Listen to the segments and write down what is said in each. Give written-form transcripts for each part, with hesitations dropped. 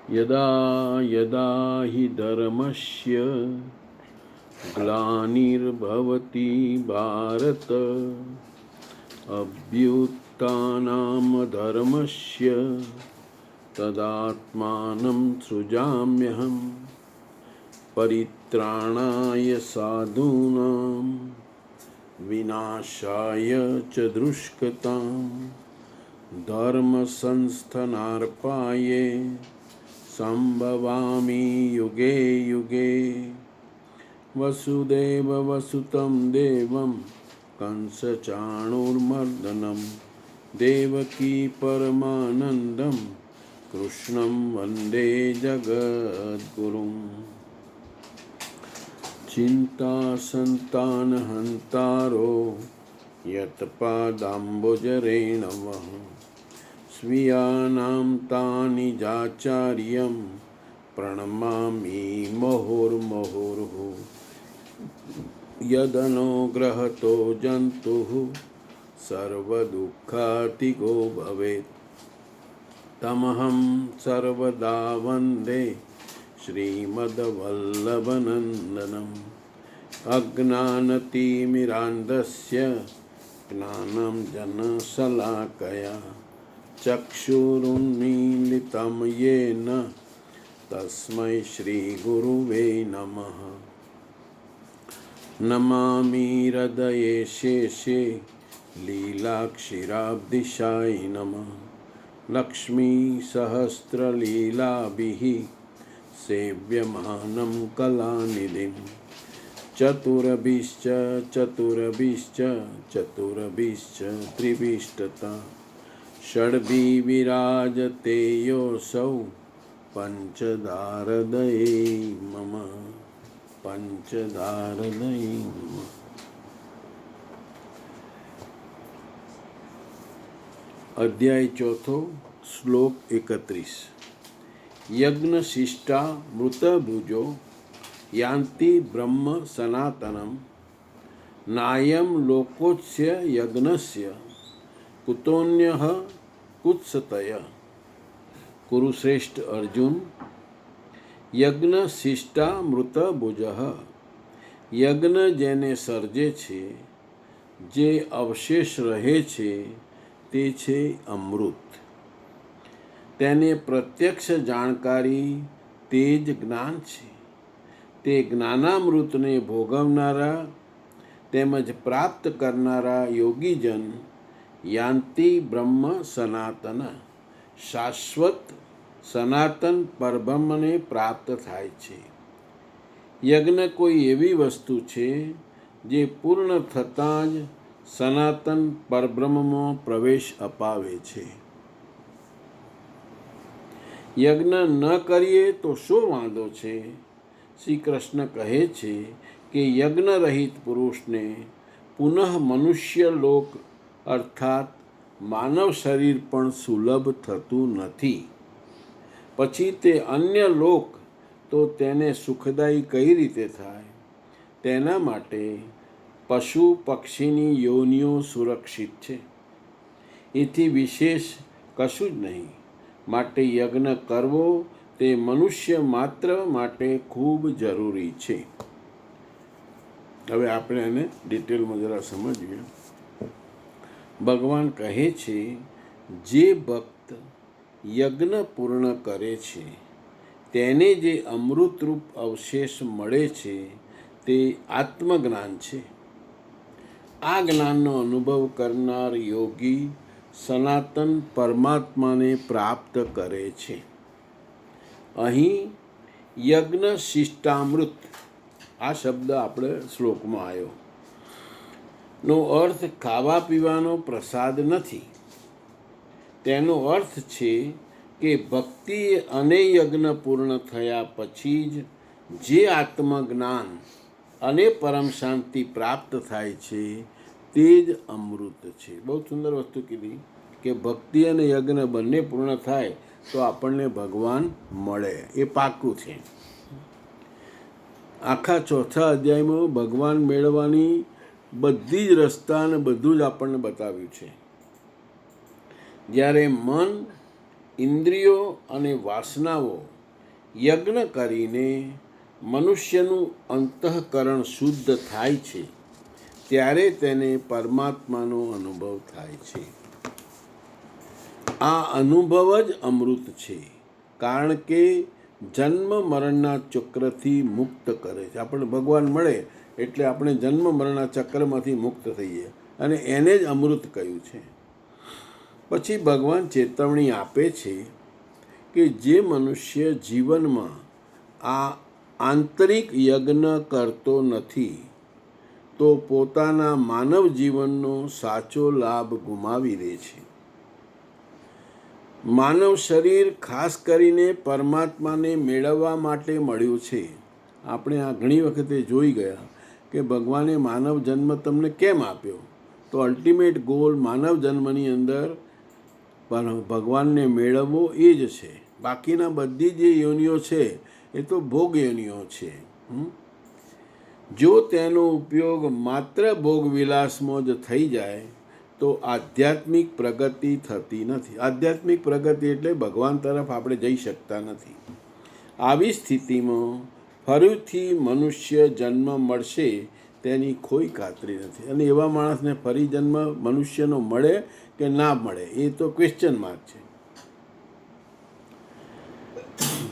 यदा यदा हि धर्मस्य ग्लानिर्भवति भारत अभ्युत्थानमधर्मस्य तदात्मानं सृजाम्यहम् परित्राणाय साधूनां विनाशाय च दुष्कृतां धर्मसंस्थापनार्पाय संभवामि युगे युगे। वसुदेवसुतं देवं कंसचाणूरमर्दनं देवकी परमानन्दं कृष्णं वन्दे जगद्गुरुम्। चिन्तासन्तानहन्तारो यत्पादाम्बुजरेणवः स्वीयानां तानि जाचार्यं प्रणमामि मुहुर्मुहुः। यदनुग्रहतो जन्तुः सर्वदुःखातिगो भवेत् तमहं सर्वदा वन्दे श्रीमद्वल्लभनन्दनम्। अज्ञानतिमिरान्धस्य ज्ञानं जनशलाकया चक्षुरुन्मीलितं येन तस्मै श्रीगुरुवे नमः। नमामि हृदये शेषे लीलाक्षीराब्धिशायि नमः। लक्ष्मीसहस्रलीलाभिः सेव्यमानं कलानिधिं चतुरभिश्च चतुरभिश्च चतुरभिश्च त्रिभिष्टता षड्भिर्विराजते योऽसौ पञ्चधारदये मम पंचधारदये नमः। अध्याय चौथो श्लोक 31। यज्ञशिष्टा मृतभुजो यान्ति ब्रह्म सनातनम नायं लोकोस्य यज्ञस्य कुतोऽन्यः कुत्सतय। कुरुश्रेष्ठ अर्जुन, यज्ञशिष्टा मृतभुજઃ યજ્ઞ જેને સર્જે છે, જે અવશેષ રહે છે તે છે અમૃત. તેને પ્રત્યક્ષ જાણકારી તે જ જ્ઞાન છે. તે જ્ઞાનામૃતને ભોગવનારા તેમજ પ્રાપ્ત કરનારા યોગીજન યાન્તિ બ્રહ્મ સનાતન શાશ્વત સનાતન પરબ્રહ્મને પ્રાપ્ત થાય છે. યજ્ઞ કોઈ એવી વસ્તુ છે જે પૂર્ણ થતાં જ સનાતન પરબ્રહ્મમાં પ્રવેશ અપાવે છે. યજ્ઞ ન કરીએ તો શું વાંધો છે? શ્રી કૃષ્ણ કહે છે કે યજ્ઞ રહિત પુરુષને પુનઃ મનુષ્ય લોક અર્થાત માનવ શરીર પણ સુલભ થતું નથી. પછી તે અન્ય લોક તો તેને સુખદાયી કઈ રીતે થાય? તેના માટે પશુ પક્ષીની યોનિઓ સુરક્ષિત છે. એથી વિશેષ કશું જ નહીં. માટે યજ્ઞ કરવો તે મનુષ્ય માત્ર માટે ખૂબ જરૂરી છે. હવે આપણે એને ડિટેલમાં જરા સમજીએ. ભગવાન કહે છે, જે ભક્ત યજ્ઞ પૂર્ણ કરે છે તેને જે અમૃતરૂપ અવશેષ મળે છે તે આત્મજ્ઞાન છે. આ જ્ઞાનનો અનુભવ કરનાર યોગી સનાતન પરમાત્માને પ્રાપ્ત કરે છે. અહીં યજ્ઞ શિષ્ટામૃત આ શબ્દ આપણે શ્લોકમાં આવ્યો. નો અર્થ ખાવા પીવાનો પ્રસાદ નથી. તેનો અર્થ છે કે ભક્તિ અને યજ્ઞ પૂર્ણ થયા પછી જ જે આત્મજ્ઞાન અને પરમ શાંતિ પ્રાપ્ત થાય છે તે જ અમૃત છે. બહુ સુંદર વસ્તુ કીધી કે ભક્તિ અને યજ્ઞ બંને પૂર્ણ થાય તો આપણને ભગવાન મળે. એ પાકું છે. આખા ચોથા અધ્યાયમાં ભગવાન મેળવવાની બધી જ રસ્તા અને બધું જ આપણને બતાવ્યું છે. જ્યારે મન, ઇન્દ્રિયો અને વાસનાઓ યજ્ઞ કરીને મનુષ્યનું અંતઃકરણ શુદ્ધ થાય છે ત્યારે તેને પરમાત્માનો અનુભવ થાય છે. આ અનુભવ જ અમૃત છે, કારણ કે જન્મ મરણના ચક્રથી મુક્ત કરે છે. આપણને ભગવાન મળે એટલે આપણે જન્મ મરણના ચક્રમાંથી મુક્ત થઈએ, અને એને જ અમૃત કહ્યું છે. પછી ભગવાન ચેતવણી આપે છે કે જે મનુષ્ય જીવનમાં આ આંતરિક યજ્ઞ કરતો નથી તો પોતાના માનવ જીવનનો સાચો લાભ ગુમાવી દે છે. માનવ શરીર ખાસ કરીને પરમાત્માને મેળવવા માટે મળ્યું છે. આપણે આ ઘણી વખતે જોઈ ગયા કે ભગવાને માનવ જન્મ તમને કેમ આપ્યો? તો અલ્ટિમેટ ગોલ માનવ જન્મની અંદર ભગવાનને મેળવવો એ જ છે. બાકીના બધી જે યોનિઓ છે એ તો ભોગ યોનિઓ છે. જો તેનો ઉપયોગ માત્ર ભોગ વિલાસમાં જ થઈ જાય તો આધ્યાત્મિક પ્રગતિ થતી નથી. આધ્યાત્મિક પ્રગતિ એટલે ભગવાન તરફ આપણે જઈ શકતા નથી. આવી સ્થિતિમાં ફરીથી મનુષ્ય જન્મ મળશે તેની કોઈ ખાતરી નથી. અને એવા માણસને ફરી જન્મ મનુષ્યનો મળે કે ના મળે એ તો ક્વેશ્ચન માર્ક છે.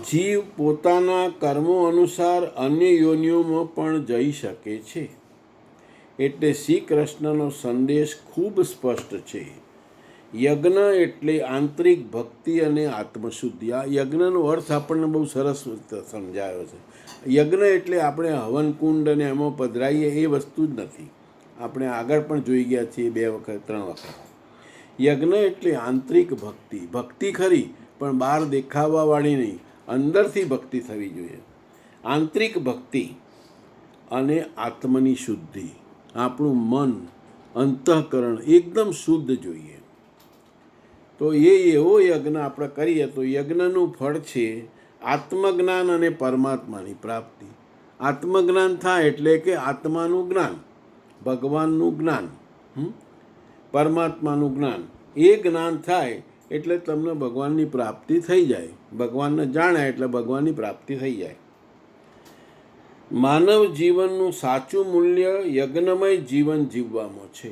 જીવ પોતાના કર્મો અનુસાર અન્ય યોનિઓમાં પણ જઈ શકે છે. એટલે શ્રી કૃષ્ણનો સંદેશ ખૂબ સ્પષ્ટ છે. યજ્ઞ એટલે આંતરિક ભક્તિ અને આત્મશુદ્ધિ. આ યજ્ઞનો અર્થ આપણને બહુ સરસ સમજાયો છે. યજ્ઞ એટલે આપણે હવનકુંડ અને એમાં પધરાઈએ એ વસ્તુ જ નથી. આપણે આગળ પણ જોઈ ગયા છીએ 2 વખત 3 વખત. યજ્ઞ એટલે આંતરિક ભક્તિ. ભક્તિ ખરી પણ બહાર દેખાવાવાળી નહીં, અંદરથી ભક્તિ થવી જોઈએ. આંતરિક ભક્તિ અને આત્મની શુદ્ધિ. આપણું મન અંતઃકરણ એકદમ શુદ્ધ જોઈએ. તો એવો યજ્ઞ આપણે કરીએ તો યજ્ઞનું ફળ છે આત્મજ્ઞાન અને પરમાત્માની પ્રાપ્તિ. આત્મજ્ઞાન થાય એટલે કે આત્માનું જ્ઞાન, ભગવાનનું જ્ઞાન, પરમાત્માનું જ્ઞાન. એ જ્ઞાન થાય એટલે તમને ભગવાનની પ્રાપ્તિ થઈ જાય. ભગવાનને જાણ્યા એટલે ભગવાનની પ્રાપ્તિ થઈ જાય. માનવ જીવનનું સાચું મૂલ્ય યજ્ઞમય જીવન જીવવામાં છે.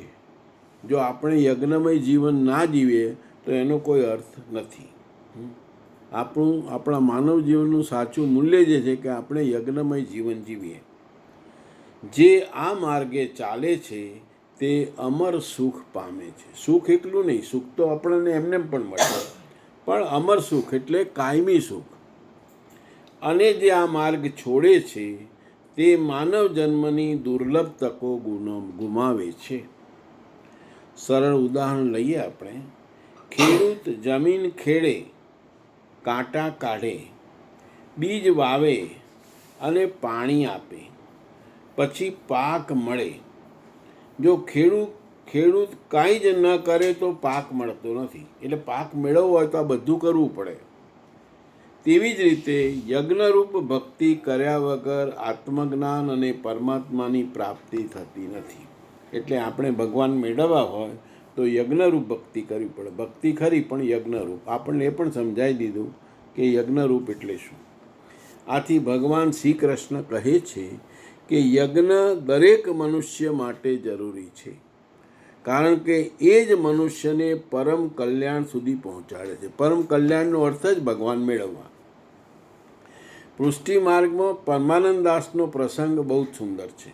જો આપણે યજ્ઞમય જીવન ના જીવીએ તો એનો કોઈ અર્થ નથી. આપણા માનવ જીવનનું સાચું મૂલ્ય જે છે કે આપણે યજ્ઞમય જીવન જીવીએ. જે આ માર્ગે ચાલે છે તે અમર સુખ પામે છે. સુખ એકલું નહીં, સુખ તો આપણને એમને પણ મળે, પણ અમર સુખ એટલે કાયમી સુખ. અને જે આ માર્ગ છોડે છે તે માનવ જન્મની દુર્લભ તકો ગુમાવે છે. સરળ ઉદાહરણ લઈએ આપણે. ખેડૂત જમીન ખેડે, કાંટા કાઢે, બીજ વાવે અને પાણી આપે, પછી પાક મળે. જો ખેડૂત કાંઈ જ ન કરે તો પાક મળતો નથી. એટલે પાક મેળવવો હોય તો આ બધું કરવું પડે. તેવી જ રીતે યજ્ઞરૂપ ભક્તિ કર્યા વગર આત્મજ્ઞાન અને પરમાત્માની પ્રાપ્તિ થતી નથી. એટલે આપણે ભગવાન મેળવવા હોય તો યજ્ઞરૂપ ભક્તિ કરવી પડે. ભક્તિ ખરી પણ યજ્ઞરૂપ. આપણને એ પણ સમજાવી દીધું કે યજ્ઞરૂપ એટલે શું. આથી ભગવાન શ્રી કૃષ્ણ કહે છે કે યજ્ઞ દરેક મનુષ્ય માટે જરૂરી છે, કારણ કે એ જ મનુષ્યને પરમ કલ્યાણ સુધી પહોંચાડે છે. પરમ કલ્યાણનો અર્થ જ ભગવાન મેળવવા. પૃષ્ટિ માર્ગમાં પરમાનંદ દાસનો પ્રસંગ બહુ જ સુંદર છે.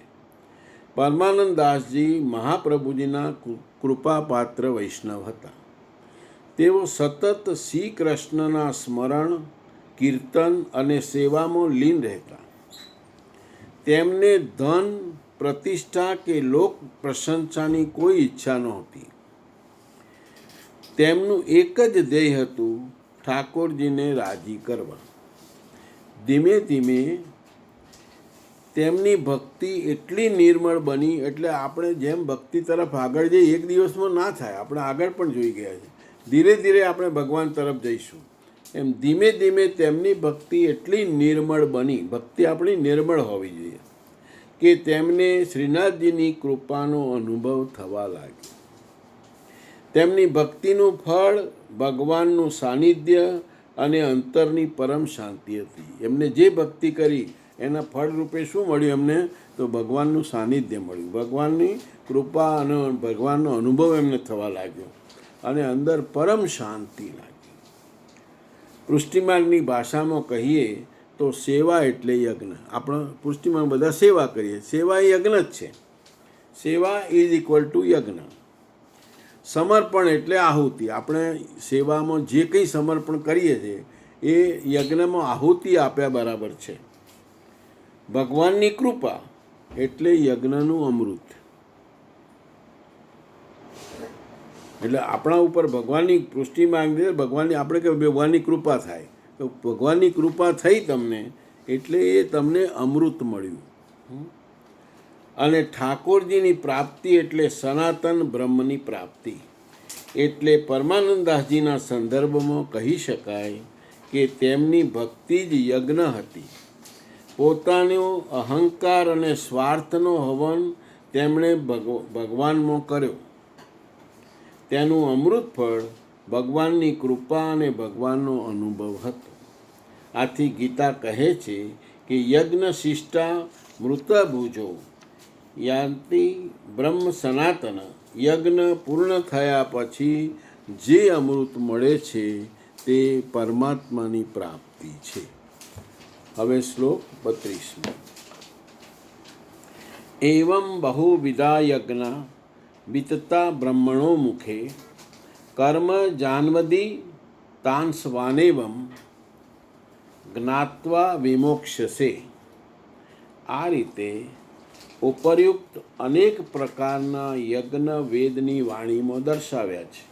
પરમાનંદ દાસજી મહાપ્રભુજીના કૃપાપાત્ર વૈષ્ણવ હતા. તેઓ સતત શ્રી કૃષ્ણના સ્મરણ, કીર્તન અને સેવામાં લીન રહેતા. તેમને ધન, પ્રતિષ્ઠા કે લોક પ્રશંસાની કોઈ ઈચ્છા નહોતી. તેમનું એક જ ધ્યેય હતું, ઠાકોરજીને રાજી કરવા. ધીમે ધીમે તેમની ભક્તિ એટલી નિર્મળ બની. એટલે આપણે જેમ ભક્તિ તરફ આગળ જઈએ, એક દિવસમાં ના થાય. આપણે આગળ પણ જોઈ ગયા છે. ધીરે ધીરે આપણે ભગવાન તરફ જઈશું. એમ ધીમે ધીમે તેમની ભક્તિ એટલી નિર્મળ બની. ભક્તિ આપણી નિર્મળ હોવી જોઈએ કે તેમને શ્રીનાથજીની કૃપાનો અનુભવ થવા લાગ્યો. તેમની ભક્તિનું ફળ ભગવાનનું સાનિધ્ય અને અંતરની પરમ શાંતિ હતી. એમને જે ભક્તિ કરી એના ફળ રૂપે શું મળ્યું એમને? તો ભગવાનનું સાનિધ્ય મળ્યું, ભગવાનની કૃપા અને ભગવાનનો અનુભવ એમને થવા લાગ્યો અને અંદર પરમ શાંતિ લાગી. પુષ્ટિમાર્ગની ભાષામાં કહીએ તો સેવા એટલે યજ્ઞ. આપણે પુષ્ટિમાર્ગ બધા સેવા કરીએ, સેવા એ યજ્ઞ જ છે. સેવા ઇઝ ઇક્વલ ટુ યજ્ઞ. સમર્પણ એટલે આહુતિ. આપણે સેવામાં જે કંઈ સમર્પણ કરીએ છીએ એ યજ્ઞમાં આહુતિ આપ્યા બરાબર છે. ભગવાનની કૃપા એટલે યજ્ઞનું અમૃત. એટલે આપણા ઉપર ભગવાનની પુષ્ટિ માંગે, ભગવાનની આપણે કે ભગવાનની કૃપા થાય, તો ભગવાનની કૃપા થઈ તમને એટલે એ તમને અમૃત મળ્યું. અને ઠાકોરજીની પ્રાપ્તિ એટલે સનાતન બ્રહ્મની પ્રાપ્તિ. એટલે પરમાનંદાસજીના સંદર્ભમાં કહી શકાય કે તેમની ભક્તિ જ યજ્ઞ હતી. પોતાનો અહંકાર અને સ્વાર્થનો હવન તેમણે ભગવાનમાં કર્યો. તેનું અમૃત ફળ ભગવાનની કૃપા અને ભગવાનનો અનુભવ હતો. આથી ગીતા કહે છે કે યજ્ઞ શિષ્ટા મૃતભુજો યાન્તિ બ્રહ્મ સનાતન. યજ્ઞ પૂર્ણ થયા પછી જે અમૃત મળે છે તે પરમાત્માની પ્રાપ્તિ છે. હવે શ્લોક 32. એવં બહુવિધા યજ્ઞ વિતતા બ્રહ્મણો મુખે કર્મ જાન્વદી તાન સ્વાનેવમ જ્ઞાત્વા વિમોક્ષસે. આ રીતે ઉપરયુક્ત અનેક પ્રકારના યજ્ઞ વેદની વાણીમાં દર્શાવ્યા છે.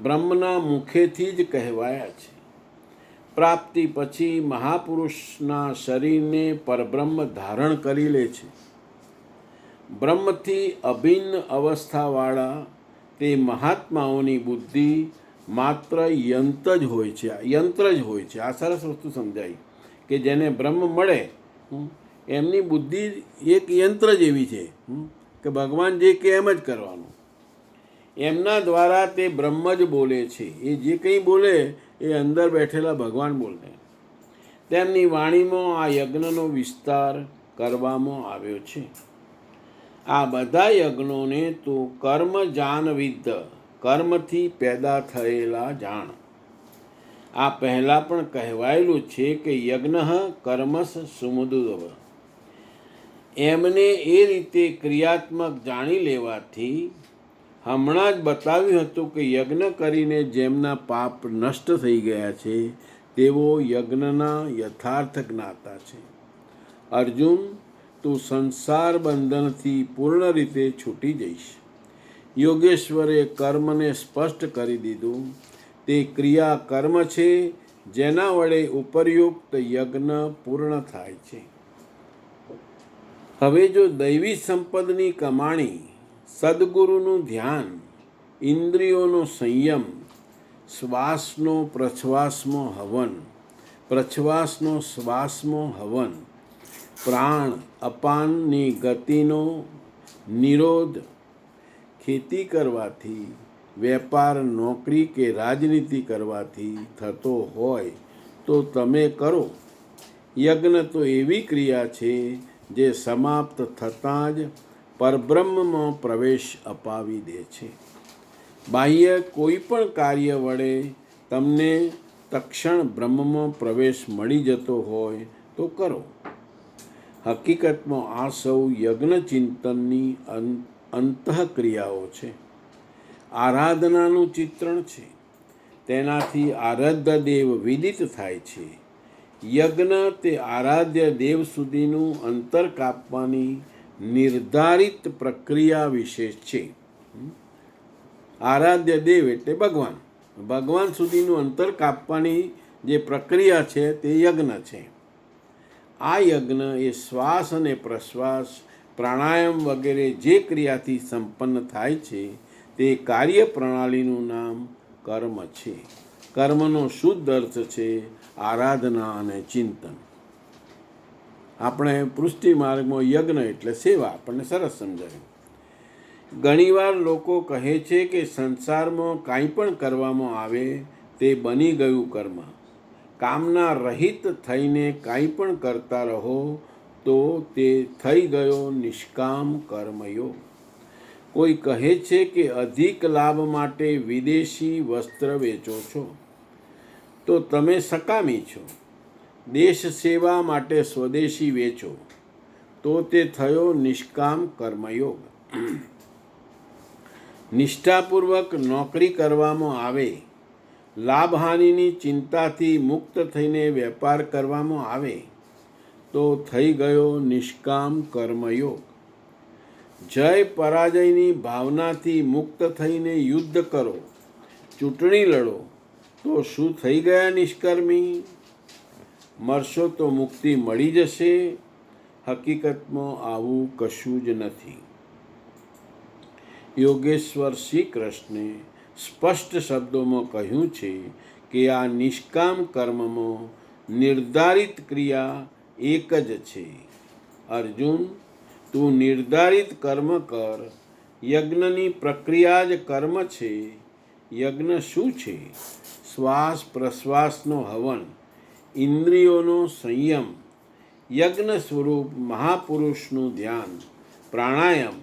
બ્રહ્મના મુખેથી જ કહેવાયા છે. પ્રાપ્તિ પછી મહાપુરુષના શરીરને પરબ્રહ્મ ધારણ કરી લે છે. બ્રહ્મથી અભિન્ન અવસ્થાવાળા તે મહાત્માઓની બુદ્ધિ માત્ર યંત્ર જ હોય છે. યંત્ર જ હોય છે. આ સરસ વસ્તુ સમજાય કે જેને બ્રહ્મ મળે એમની બુદ્ધિ એક યંત્ર જેવી છે કે ભગવાન જે કે એમ જ કરવાનું. એમના દ્વારા તે બ્રહ્મ જ બોલે છે. એ જે કંઈ બોલે એ અંદર બેઠેલા ભગવાન બોલે. તેમની વાણીમાં આ યજ્ઞનો વિસ્તાર કરવામાં આવ્યો છે. આ બધા યજ્ઞોને તો કર્મ જાનવિદ્ધ, કર્મથી પેદા થયેલા જાણ. આ પહેલાં પણ કહેવાયેલું છે કે યજ્ઞ કર્મસ સુમુદુવ. એમને એ રીતે ક્રિયાત્મક જાણી લેવાથી હમણાં જ બતાવ્યું હતું કે યજ્ઞ કરીને જેમના પાપ નષ્ટ થઈ ગયા છે તેઓ યજ્ઞના યથાર્થ જ્ઞાતા છે. અર્જુન, તું સંસાર બંધનથી પૂર્ણ રીતે છૂટી જઈશ. યોગેશ્વરે કર્મને સ્પષ્ટ કરી દીધું. તે ક્રિયા કર્મ છે જેના વડે ઉપરયુક્ત યજ્ઞ પૂર્ણ થાય છે. હવે જો દૈવી સંપદની કમાણી, સદગુરુનું ધ્યાન, ઇન્દ્રિયોનો સંયમ, શ્વાસનો પ્રશ્વાસમાં હવન, પ્રશ્વાસનો શ્વાસમાં હવન, પ્રાણ અપાનની ગતિનો નિરોધ, ખેતી કરવાથી, વેપાર, નોકરી કે રાજનીતિ કરવાથી થતો હોય તો તમે કરો. યજ્ઞ તો એવી ક્રિયા છે જે સમાપ્ત થતાં જ પરબ્રહ્મમાં પ્રવેશ અપાવી દે છે. બાહ્ય કોઈ પણ કાર્ય વડે તમને તક્ષણ બ્રહ્મમાં પ્રવેશ મળી જતો હોય તો કરો. હકીકતમાં આ સૌ યજ્ઞ ચિંતનની અંતઃક્રિયાઓ છે. આરાધનાનું ચિત્રણ છે. તેનાથી આરાધ્ય દેવ વિદિત થાય છે. યજ્ઞ તે આરાધ્ય દેવ સુધીનું અંતર કાપવાની નિર્ધારિત પ્રક્રિયા વિશેષ છે. આરાધ્ય દેવ એટલે ભગવાન. ભગવાન સુધીનું અંતર કાપવાની જે પ્રક્રિયા છે તે યજ્ઞ છે. આ યજ્ઞ એ શ્વાસ અને પ્રશ્વાસ, પ્રાણાયામ વગેરે જે ક્રિયાથી સંપન્ન થાય છે તે કાર્ય પ્રણાલીનું નામ કર્મ છે. કર્મનો શુદ્ધ અર્થ છે આરાધના અને ચિંતન. આપણે પૃષ્ટિ માર્ગમાં યજ્ઞ એટલે સેવા આપણને સરસ સમજાયું. ઘણીવાર લોકો કહે છે કે સંસારમાં કાંઈ પણ કરવામાં આવે તે બની ગયું કર્મ. કામના રહિત થઈને કાંઈ પણ કરતા રહો તો તે થઈ ગયો નિષ્કામ કર્મયોગ. કોઈ કહે છે કે અધિક લાભ માટે વિદેશી વસ્ત્ર વેચો છો તો તમે સકામી છો. દેશ સેવા માટે સ્વદેશી વેચો તો તે થયો નિષ્કામ કર્મયોગ. નિષ્ઠાપૂર્વક નોકરી કરવામાં આવે, લાભહાનિની ચિંતાથી મુક્ત થઈને વેપાર કરવામાં આવે તો થઈ ગયો નિષ્કામ કર્મયોગ. જય પરાજયની ભાવનાથી મુક્ત થઈને યુદ્ધ કરો, ચૂંટણી લડો તો શું થઈ ગયા નિષ્કર્મી? મરશો તો મુક્તિ મળી જશે. હકીકતમાં આવું કશું જ નથી. યોગેશ્વર શ્રી કૃષ્ણે સ્પષ્ટ શબ્દોમાં કહ્યું છે કે આ નિષ્કામ કર્મમાં નિર્ધારિત ક્રિયા એક જ છે. અર્જુન, તું નિર્ધારિત કર્મ કર. યજ્ઞની પ્રક્રિયા જ કર્મ છે. યજ્ઞ શું છે? શ્વાસ પ્રશ્વાસનો હવન, ઇન્દ્રિયોનો સંયમ, યજ્ઞ સ્વરૂપ મહાપુરુષનું ધ્યાન, પ્રાણાયામ,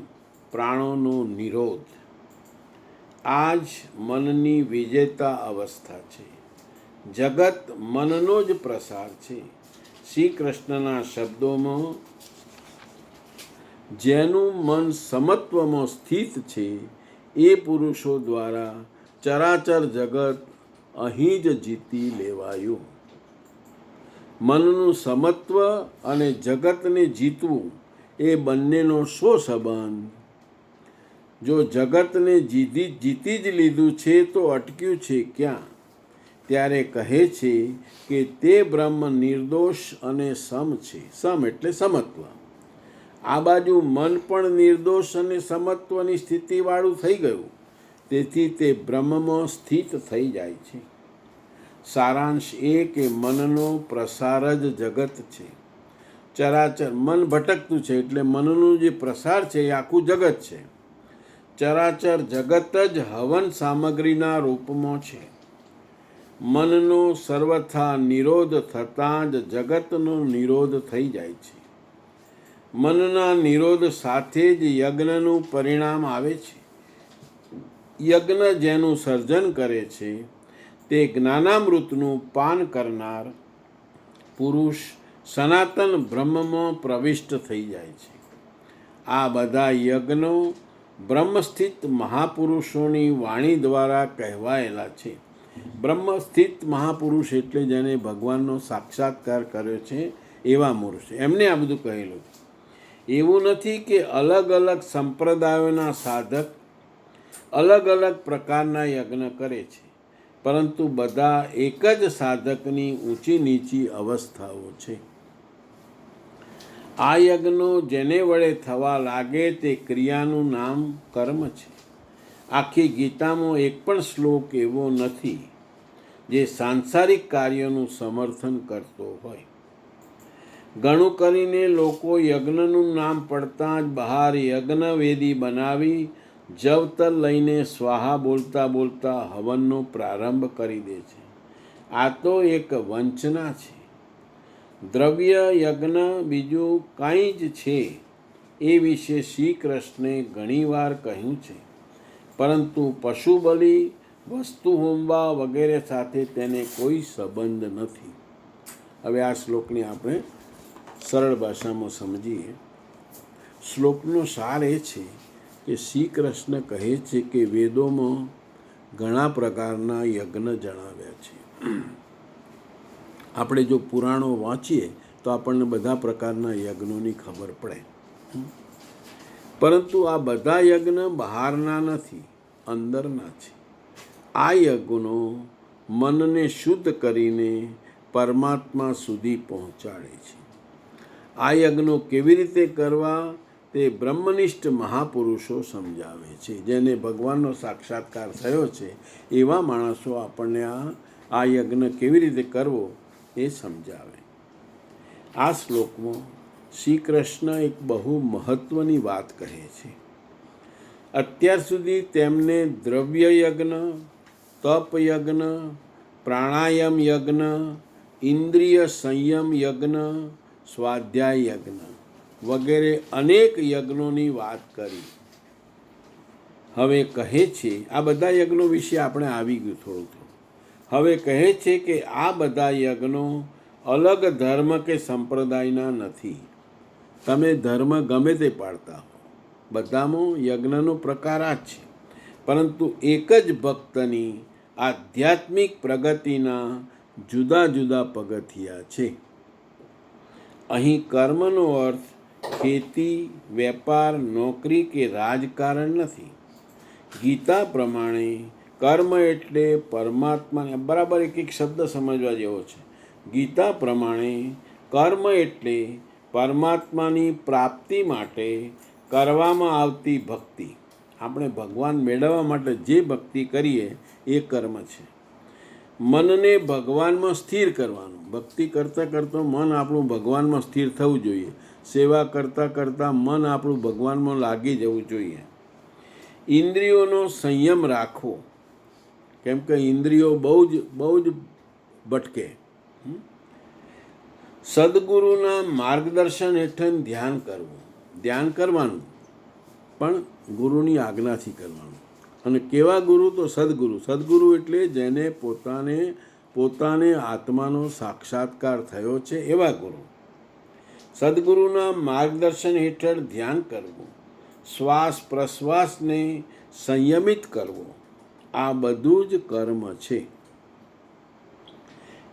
પ્રાણોનો નિરોધ. આ જ મનની વિજેતા અવસ્થા છે. જગત મનનો જ પ્રસાર છે. શ્રી કૃષ્ણના શબ્દોમાં, જેનું મન સમત્વમાં સ્થિત છે એ પુરુષો દ્વારા ચરાચર જગત અહીં જ જીતી લેવાયું. મનનું સમત્વ અને જગતને જીતવું એ બંનેનો શો સંબંધ? જો જગતને જીતી જ લીધું છે તો અટક્યું છે ક્યાં? ત્યારે કહે છે કે તે બ્રહ્મ નિર્દોષ અને સમ છે. સમ એટલે સમત્વ. આ બાજુ મન પણ નિર્દોષ અને સમત્વની સ્થિતિવાળું થઈ ગયું. તેથી તે બ્રહ્મમાં સ્થિત થઈ જાય છે. સારાંશ એ કે મનનો પ્રસાર જ જગત છે. ચરાચર મન ભટકતું છે એટલે મનનું જે પ્રસાર છે એ આખું જગત છે. ચરાચર જગત જ હવન સામગ્રીના રૂપમાં છે. મનનો સર્વથા નિરોધ થતાં જ જગતનો નિરોધ થઈ જાય છે. મનના નિરોધ સાથે જ યજ્ઞનું પરિણામ આવે છે. યજ્ઞ જેનું સર્જન કરે છે તે જ્ઞાનામૃતનું પાન કરનાર પુરુષ સનાતન બ્રહ્મમાં પ્રવિષ્ટ થઈ જાય છે. આ બધા યજ્ઞો બ્રહ્મસ્થિત મહાપુરુષોની વાણી દ્વારા કહેવાયેલા છે. બ્રહ્મસ્થિત મહાપુરુષ એટલે જેને ભગવાનનો સાક્ષાત્કાર કર્યો છે એવા પુરુષ, એમને આ બધું કહેલું છે. એવું નથી કે અલગ અલગ સંપ્રદાયોના સાધક અલગ અલગ પ્રકારના યજ્ઞ કરે છે, પરંતુ બધા એક જ સાધકની ઊંચી નીચી અવસ્થાઓ છે. આ યજ્ઞો જેને વડે થવા લાગે તે ક્રિયાનું નામ કર્મ છે. આખી ગીતામાં એક પણ શ્લોક એવો નથી જે સાંસારિક કાર્યોનું સમર્થન કરતો હોય. ઘણું કરીને લોકો યજ્ઞનું નામ પડતાં જ બહાર યજ્ઞવેદી બનાવી જવતર લઈને સ્વાહા બોલતા બોલતા હવનનો પ્રારંભ કરી દે છે. આ તો એક વંચના છે. દ્રવ્ય યજ્ઞ બીજું કાંઈ જ છે એ વિશે શ્રી કૃષ્ણે ઘણીવાર કહ્યું છે, પરંતુ પશુ બલિ, વસ્તુ હોમવા વગેરે સાથે તેને કોઈ સંબંધ નથી. હવે આ શ્લોકને આપણે સરળ ભાષામાં સમજીએ. શ્લોકનો સાર એ છે કે શ્રી કૃષ્ણ કહે છે કે વેદોમાં ઘણા પ્રકારના યજ્ઞ જણાવ્યા છે. આપણે જો પુરાણો વાંચીએ તો આપણને બધા પ્રકારના યજ્ઞોની ખબર પડે. પરંતુ આ બધા યજ્ઞ બહારના નથી, અંદરના છે. આ યજ્ઞો મનને શુદ્ધ કરીને પરમાત્મા સુધી પહોંચાડે છે. આ યજ્ઞો કેવી રીતે કરવા તે બ્રહ્મનિષ્ઠ મહાપુરુષો સમજાવે છે. જેને ભગવાનનો સાક્ષાત્કાર થયો છે એવા માણસો આપણને આ યજ્ઞ કેવી રીતે કરવો એ સમજાવે. આ શ્લોકમાં શ્રી કૃષ્ણ એક બહુ મહત્વની વાત કહે છે. અત્યાર સુધી તેમને દ્રવ્ય યજ્ઞ, તપ યજ્ઞ પ્રાણાયામ યજ્ઞ, ઇન્દ્રિય સંયમ યજ્ઞ, સ્વાધ્યાય યજ્ઞ વગેરે અનેક યજ્ઞોની વાત કરી. હવે કહે છે, આ બધા યજ્ઞો વિશે આપણે આવી ગયું થોડું. હવે કહે છે કે આ બધા યજ્ઞો અલગ ધર્મ કે સંપ્રદાયના નથી. તમે ધર્મ ગમે તે પાડતા હો, બધામાં યજ્ઞનો પ્રકાર આ જ છે, પરંતુ એક જ ભક્તની આધ્યાત્મિક પ્રગતિના જુદા જુદા પગથિયા છે. અહીં કર્મનો અર્થ ખેતી, વેપાર, નોકરી કે રાજકારણ નથી. ગીતા પ્રમાણે કર્મ એટલે પરમાત્માને, બરાબર એક એક શબ્દ સમજવા જેવો છે. ગીતા પ્રમાણે કર્મ એટલે પરમાત્માની પ્રાપ્તિ માટે કરવામાં આવતી ભક્તિ. આપણે ભગવાન મેળવવા માટે જે ભક્તિ કરીએ એ કર્મ છે. મનને ભગવાનમાં સ્થિર કરવાનું. ભક્તિ કરતાં કરતાં મન આપણું ભગવાનમાં સ્થિર થવું જોઈએ. સેવા કરતાં કરતાં મન આપણું ભગવાનમાં લાગી જવું જોઈએ. ઇન્દ્રિયોનો સંયમ રાખવો, કેમ કે ઇન્દ્રિયો બહુ જ ભટકે. સદગુરુના માર્ગદર્શન હેઠળ ધ્યાન કરવું. ધ્યાન કરવાનું પણ ગુરુની આજ્ઞાથી કરવાનું. અને કેવા ગુરુ? તો સદગુરુ. સદગુરુ એટલે જેને પોતાને આત્માનો સાક્ષાત્કાર થયો છે એવા ગુરુ. સદગુરુના માર્ગદર્શન હેઠળ ધ્યાન કરવું, શ્વાસ પ્રશ્વાસને સંયમિત કરવો, આ બધું જ કર્મ છે.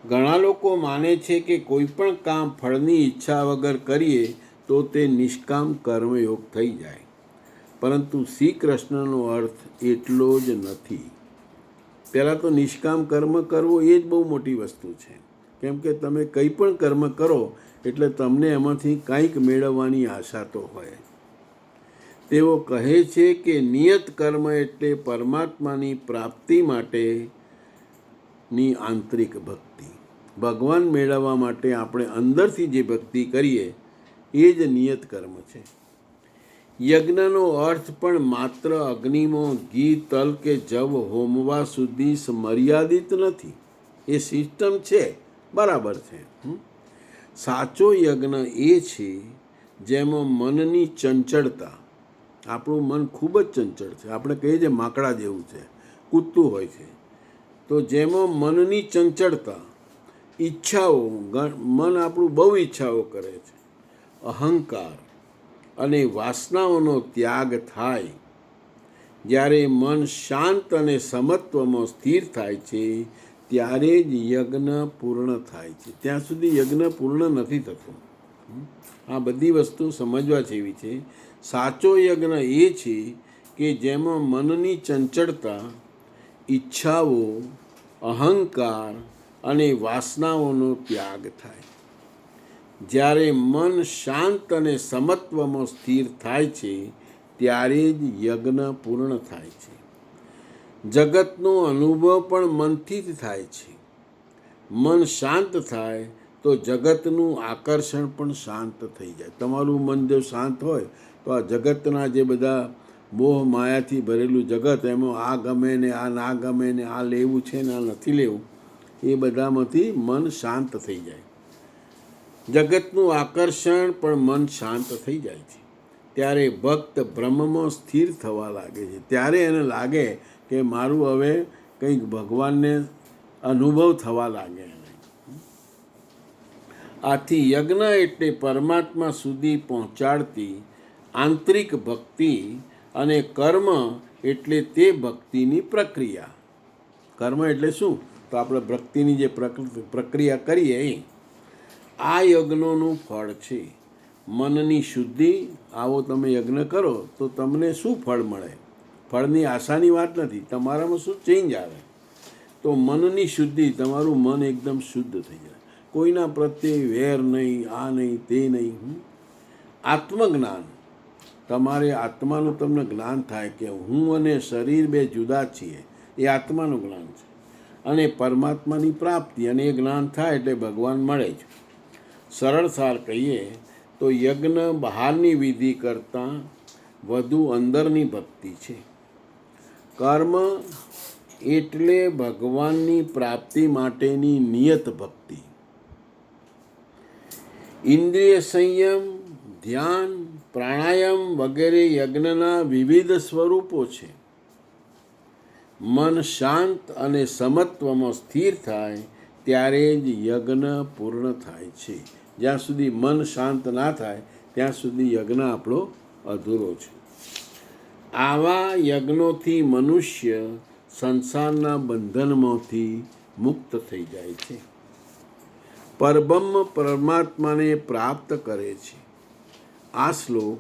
ઘણા લોકો માને છે કે કોઈ પણ કામ ફળની ઈચ્છા વગર કરીએ તો તે નિષ્કામ કર્મયોગ થઈ જાય, પરંતુ શ્રી કૃષ્ણનો અર્થ એટલો જ નથી. પહેલાં તો નિષ્કામ કર્મ કરવો એ જ બહુ મોટી વસ્તુ છે, કેમ કે તમે કંઈ પણ કર્મ કરો એટલે તમને એમાંથી કંઈક મેળવવાની આશા તો હોય. તેઓ કહે છે કે નિયત કર્મ એટલે પરમાત્માની પ્રાપ્તિ માટેની આંતરિક ભક્તિ. ભગવાન મેળવવા માટે આપણે અંદરથી જે ભક્તિ કરીએ એ જ નિયત કર્મ છે. યજ્ઞનો અર્થ પણ માત્ર અગ્નિમાં ઘી, તલ કે જવ હોમવા સુધી મર્યાદિત નથી. એ સિસ્ટમ છે, બરાબર છે. સાચો યજ્ઞ એ છે જેમાં મનની ચંચળતા, આપણું મન ખૂબ જ ચંચળ છે, આપણે કહીએ છીએ માકડા જેવું છે, કૂદતું હોય છે. તો જેમાં મનની ચંચળતા, ઈચ્છાઓ, મન આપણું બહુ ઈચ્છાઓ કરે છે, અહંકાર અને વાસનાઓનો ત્યાગ થાય, જ્યારે મન શાંત અને સમત્વમાં સ્થિર થાય છે ત્યારે જ યજ્ઞ પૂર્ણ થાય છે. ત્યાં સુધી યજ્ઞ પૂર્ણ નથી થતું. આ બધી વસ્તુ સમજવા જેવી છે. સાચો યજ્ઞ એ છે કે જેમાં મનની ચંચળતા, ઈચ્છાઓ, અહંકાર અને વાસનાઓનો ત્યાગ થાય. જ્યારે મન શાંત અને સમત્વમાં સ્થિર થાય છે ત્યારે જ યજ્ઞ પૂર્ણ થાય છે. જગતનો અનુભવ પણ મનથી જ થાય છે. મન શાંત થાય તો જગતનું આકર્ષણ પણ શાંત થઈ જાય. તમારું મન જો શાંત હોય તો આ જગતના જે બધા મોહ માયાથી ભરેલું જગત, એમાં આ ગમે ને આ ના ગમે ને આ લેવું છે ને આ નથી લેવું, એ બધામાંથી મન શાંત થઈ જાય. જગતનું આકર્ષણ પણ મન શાંત થઈ જાય છે. ત્યારે ભક્ત બ્રહ્મમાં સ્થિર થવા લાગે છે. ત્યારે એને લાગે કે મારું હવે કંઈક ભગવાનને અનુભવ થવા લાગે. આથી યજ્ઞ એટલે પરમાત્મા સુધી પહોંચાડતી આંતરિક ભક્તિ અને કર્મ એટલે તે ભક્તિની પ્રક્રિયા. કર્મ એટલે શું? તો આપણે ભક્તિની જે પ્રક્રિયા કરીએ એ આ યજ્ઞોનું ફળ છે. મનની શુદ્ધિ. આવો તમે યજ્ઞ કરો તો તમને શું ફળ મળે? ફળની આશાની વાત નથી, તમારામાં શું ચેન્જ આવે? તો મનની શુદ્ધિ, તમારું મન એકદમ શુદ્ધ થઈ જાય, કોઈના પ્રત્યે વેર નહીં, આ નહીં, તે નહીં. આત્મજ્ઞાન, તમારે આત્માનું તમને જ્ઞાન થાય કે હું અને શરીર બે જુદા છીએ, એ આત્માનું જ્ઞાન છે. અને પરમાત્માની પ્રાપ્તિ, અને એ જ્ઞાન થાય એટલે ભગવાન મળે છે. સરળ સાર કહીએ તો યજ્ઞ બહારની વિધિ કરતાં વધુ અંદરની ભક્તિ છે. કર્મ એટલે ભગવાનની પ્રાપ્તિ માટેની નિયત ભક્તિ. ઇન્દ્રિય સંયમ, ધ્યાન, પ્રાણાયામ વગેરે યજ્ઞના વિવિધ સ્વરૂપો છે. મન શાંત અને સમત્વમાં સ્થિર થાય ત્યારે જ યજ્ઞ પૂર્ણ થાય છે. જ્યાં સુધી મન શાંત ના થાય ત્યાં સુધી યજ્ઞ આપણો અધૂરો છે. આવા યજ્ઞોથી મનુષ્ય સંસારના બંધનમાંથી મુક્ત થઈ જાય છે, પરબ્રહ્મ પરમાત્માને પ્રાપ્ત કરે છે. આ શ્લોક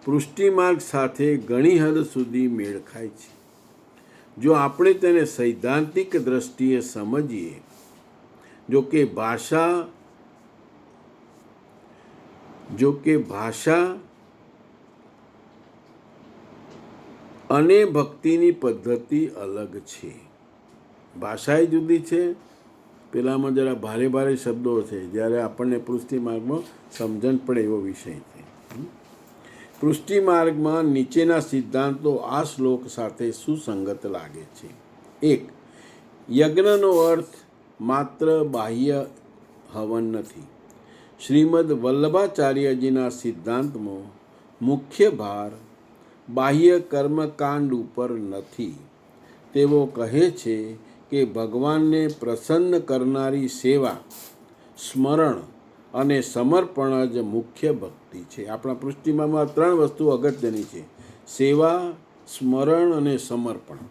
પૃષ્ટિમાર્ગ સાથે ઘણી હદ સુધી મેળ ખાય છે. જો આપણે તેને સૈદ્ધાંતિક દ્રષ્ટિએ સમજીએ, જો કે ભાષા અને ભક્તિની પદ્ધતિ અલગ છે. ભાષા જુદી છે, પેલામાં જરા ભારે ભારે શબ્દો છે, જ્યારે આપણને પૃષ્ટિ માર્ગમાં સમજણ પડે એવો વિષય છે. પૃષ્ટિ માર્ગમાં નીચેના સિદ્ધાંતો આ શ્લોક સાથે સુસંગત લાગે છે. 1. યજ્ઞનો અર્થ માત્ર બાહ્ય હવન નથી. શ્રીમદ વલ્લભાચાર્યજીના સિદ્ધાંતમાં મુખ્ય ભાર બાહ્ય કર્મકાંડ ઉપર નથી. તેઓ કહે છે કે ભગવાનને પ્રસન્ન કરનારી સેવા, સ્મરણ અને સમર્પણ જ મુખ્ય ભક્તિ છે. આપણા પૃષ્ટિમાં 3 વસ્તુ અગત્યની છે: સેવા, સ્મરણ અને સમર્પણ.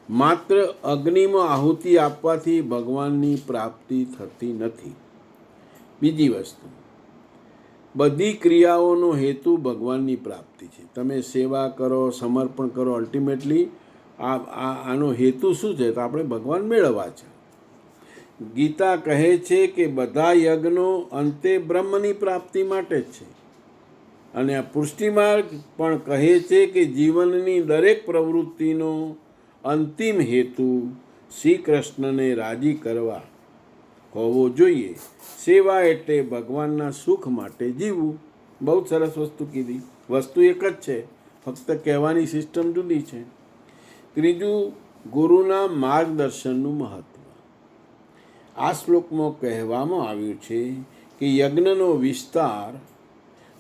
માત્ર અગ્નિમાં આહુતિ આપવાથી ભગવાનની પ્રાપ્તિ થતી નથી. બીજી વસ્તુ, બધી ક્રિયાઓનો હેતુ ભગવાનની પ્રાપ્તિ છે. તમે સેવા કરો, સમર્પણ કરો, અલ્ટિમેટલી આનો હેતુ શું છે? તો આપણે ભગવાન મેળવવા છે. ગીતા કહે છે કે બધા યજ્ઞો અંતે બ્રહ્મની પ્રાપ્તિ માટે જ છે. અને આ પુષ્ટિમાર્ગ પણ કહે છે કે જીવનની દરેક પ્રવૃત્તિનો અંતિમ હેતુ શ્રી કૃષ્ણને રાજી કરવા હોવો જોઈએ. સેવા એટલે ભગવાનના સુખ માટે જીવવું. બહુ સરસ વસ્તુ કીધી. વસ્તુ એક જ છે, ફક્ત કહેવાની સિસ્ટમ જુદી છે. ત્રીજું, ગુરુના માર્ગદર્શનનું મહત્વ. આ શ્લોકમાં કહેવામાં આવ્યું છે કે યજ્ઞનો વિસ્તાર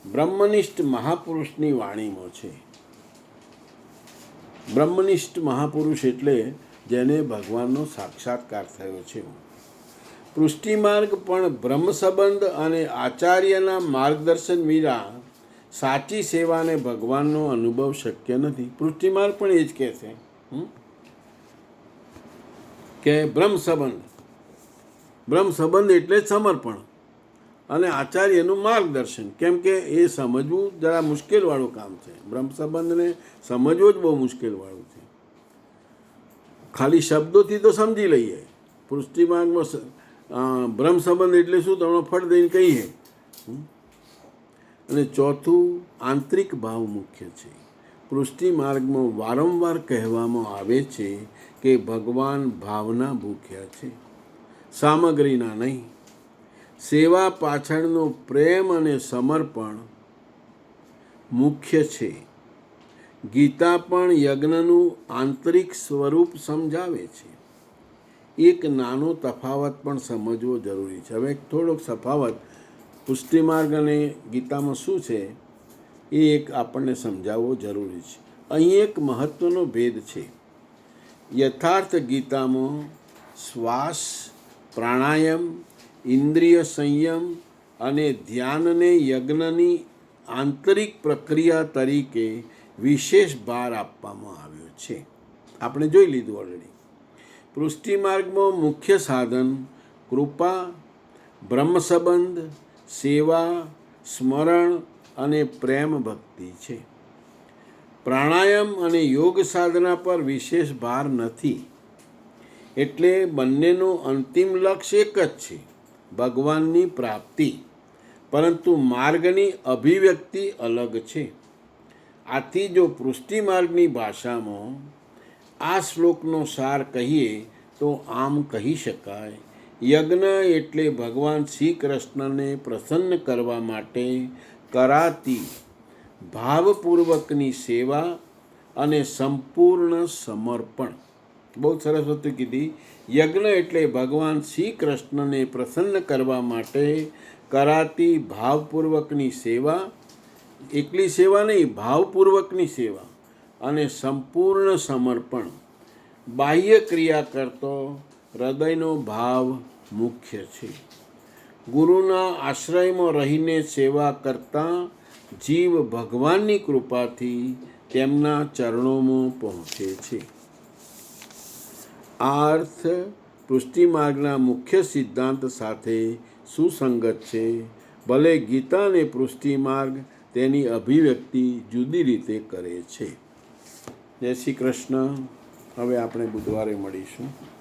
બ્રહ્મનિષ્ઠ મહાપુરુષની વાણીમાં છે. બ્રહ્મનિષ્ઠ મહાપુરુષ એટલે જેને ભગવાનનો સાક્ષાત્કાર થયો છે. પૃષ્ટિમાર્ગ પણ બ્રહ્મ સંબંધ અને આચાર્યના માર્ગદર્શન વિના સાચી સેવાને ભગવાનનો અનુભવ શક્ય નથી. પૃષ્ટિમાર્ગ પણ એ જ કહે છે કે બ્રહ્મ સંબંધ એટલે જ સમર્પણ અને આચાર્યનું માર્ગદર્શન. કેમ કે એ સમજવું જરા મુશ્કેલવાળું કામ છે. બ્રહ્મ સંબંધને સમજવો જ બહુ મુશ્કેલવાળું છે. ખાલી શબ્દોથી તો સમજી લઈએ. પૃષ્ટિમાર્ગમાં બ્રહ્મ સંબંધ એટલે શું તમને ફટ દઈને કહીએ. અને ચોથું, આંતરિક ભાવ મુખ્ય છે. પૃષ્ટિ માર્ગમાં વારંવાર કહેવામાં આવે છે કે ભગવાન ભાવના ભૂખ્યા છે, સામગ્રીના નહીં. સેવા પાછળનો પ્રેમ અને સમર્પણ મુખ્ય છે. ગીતા પણ યજ્ઞનું આંતરિક સ્વરૂપ સમજાવે છે. એક નાનો તફાવત પણ સમજવો જરૂરી છે. હવે થોડોક તફાવત પુષ્ટિમાર્ગ અને ગીતામાં શું છે એ એક આપણને સમજાવવો જરૂરી છે. અહીં એક મહત્વનો ભેદ છે. યથાર્થ ગીતામાં શ્વાસ, પ્રાણાયામ, ઇન્દ્રિય સંયમ અને ધ્યાનને યજ્ઞની આંતરિક પ્રક્રિયા તરીકે વિશેષ ભાર આપવામાં આવ્યો છે. આપણે જોઈ લીધું ઓલરેડી. પૃષ્ટિમાર્ગમાં મુખ્ય સાધન કૃપા, બ્રહ્મ સંબંધ, સેવા, સ્મરણ અને પ્રેમ ભક્તિ છે. પ્રાણાયામ અને યોગ સાધના પર વિશેષ ભાર નથી. એટલે બંનેનો અંતિમ લક્ષ્ય એક જ છે, ભગવાનની પ્રાપ્તિ. પરંતુ માર્ગની અભિવ્યક્તિ અલગ છે. આથી જો પૃષ્ટિમાર્ગની ભાષામાં આ શ્લોકનો સાર કહીએ તો આમ કહી શકાય: યજ્ઞ એટલે ભગવાન શ્રી કૃષ્ણને પ્રસન્ન કરવા માટે કરાતી ભાવપૂર્વકની સેવા અને સંપૂર્ણ સમર્પણ. બહુ સરસ વસ્તુ કીધી. યજ્ઞ એટલે ભગવાન શ્રી કૃષ્ણને પ્રસન્ન કરવા માટે કરાતી ભાવપૂર્વકની સેવા, એકલી સેવા નહીં, ભાવપૂર્વકની સેવા અને સંપૂર્ણ સમર્પણ. બાહ્ય ક્રિયા કરતો હૃદયનો ભાવ મુખ્ય છે. ગુરુના આશ્રયમાં રહીને સેવા કરતાં જીવ ભગવાનની કૃપાથી તેમના ચરણોમાં પહોંચે છે. આ અર્થ પુષ્ટિ માર્ગના મુખ્ય સિદ્ધાંત સાથે સુસંગત છે. ભલે ગીતા અને પુષ્ટિ માર્ગ તેની અભિવ્યક્તિ જુદી રીતે કરે છે. જય શ્રી કૃષ્ણ. હવે આપણે બુધવારે મળીશું.